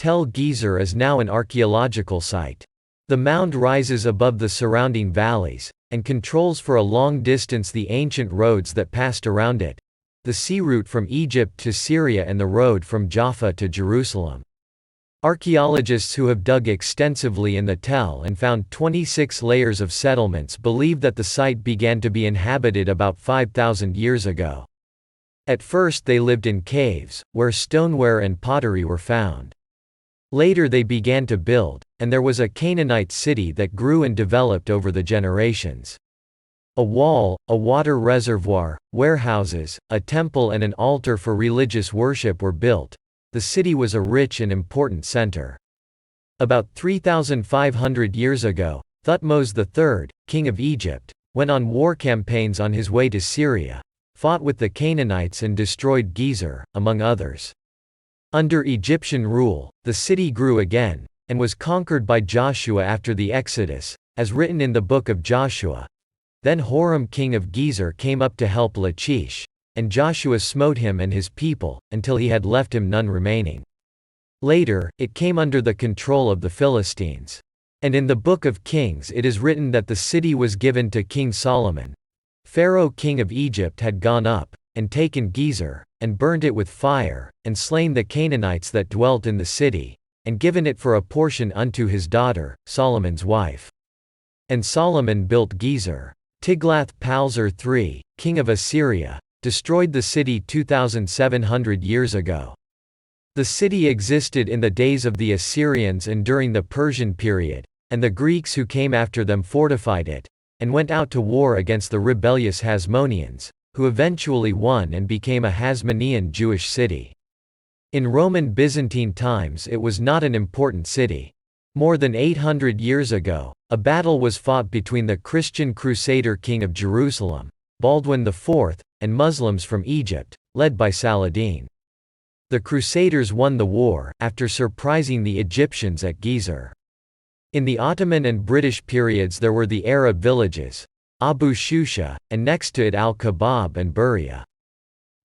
Tel Gezer is now an archaeological site. The mound rises above the surrounding valleys, and controls for a long distance the ancient roads that passed around it, the sea route from Egypt to Syria and the road from Jaffa to Jerusalem. Archaeologists who have dug extensively in the Tel and found 26 layers of settlements believe that the site began to be inhabited about 5,000 years ago. At first they lived in caves, where stoneware and pottery were found. Later they began to build, and there was a Canaanite city that grew and developed over the generations. A wall, a water reservoir, warehouses, a temple and an altar for religious worship were built. The city was a rich and important center. About 3,500 years ago, Thutmose III, king of Egypt, went on war campaigns on his way to Syria, fought with the Canaanites and destroyed Gezer, among others. Under Egyptian rule, the city grew again, and was conquered by Joshua after the Exodus, as written in the book of Joshua. Then Horam king of Gezer came up to help Lachish, and Joshua smote him and his people, until he had left him none remaining. Later, it came under the control of the Philistines. And in the book of Kings it is written that the city was given to King Solomon. Pharaoh king of Egypt had gone up, and taken Gezer, and burned it with fire, and slain the Canaanites that dwelt in the city, and given it for a portion unto his daughter, Solomon's wife. And Solomon built Gezer. Tiglath-Pileser III, king of Assyria, destroyed the city 2,700 years ago. The city existed in the days of the Assyrians and during the Persian period, and the Greeks who came after them fortified it, and went out to war against the rebellious Hasmoneans, who eventually won and became a Hasmonean Jewish city. In Roman Byzantine times it was not an important city. More than 800 years ago, a battle was fought between the Christian Crusader king of Jerusalem, Baldwin IV, and Muslims from Egypt, led by Saladin. The Crusaders won the war, after surprising the Egyptians at Gezer. In the Ottoman and British periods there were the Arab villages, Abu Shusha, and next to it Al-Kabab and Buria.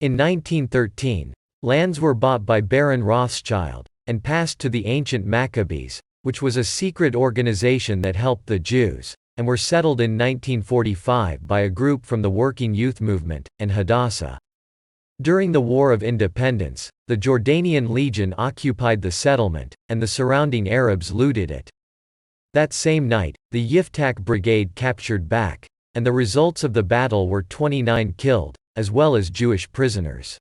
In 1913, lands were bought by Baron Rothschild, and passed to the ancient Maccabees, which was a secret organization that helped the Jews, and were settled in 1945 by a group from the Working Youth Movement, and Hadassah. During the War of Independence, the Jordanian Legion occupied the settlement, and the surrounding Arabs looted it. That same night, the Yiftach Brigade captured Bak, and the results of the battle were 29 killed, as well as Jewish prisoners.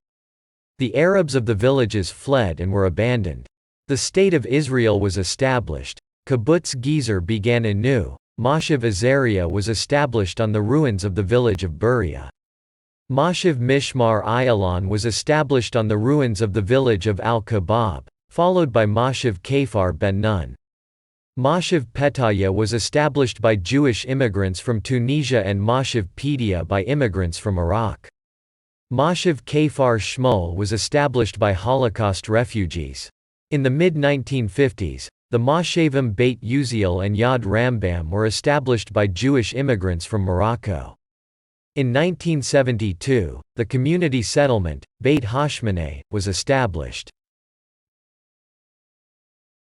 The Arabs of the villages fled and were abandoned. The State of Israel was established. Kibbutz Gezer began anew. Moshev Azaria was established on the ruins of the village of Buria. Moshev Mishmar Ayalon was established on the ruins of the village of Al-Kabab, followed by Moshev Kafar Ben Nun. Moshev Petaya was established by Jewish immigrants from Tunisia and Moshev Pedia by immigrants from Iraq. Moshev Kafar Shmuel was established by Holocaust refugees. In the mid-1950s, the Moshavim Beit Uziel and Yad Rambam were established by Jewish immigrants from Morocco. In 1972, the community settlement, Beit Hashmoneh, was established.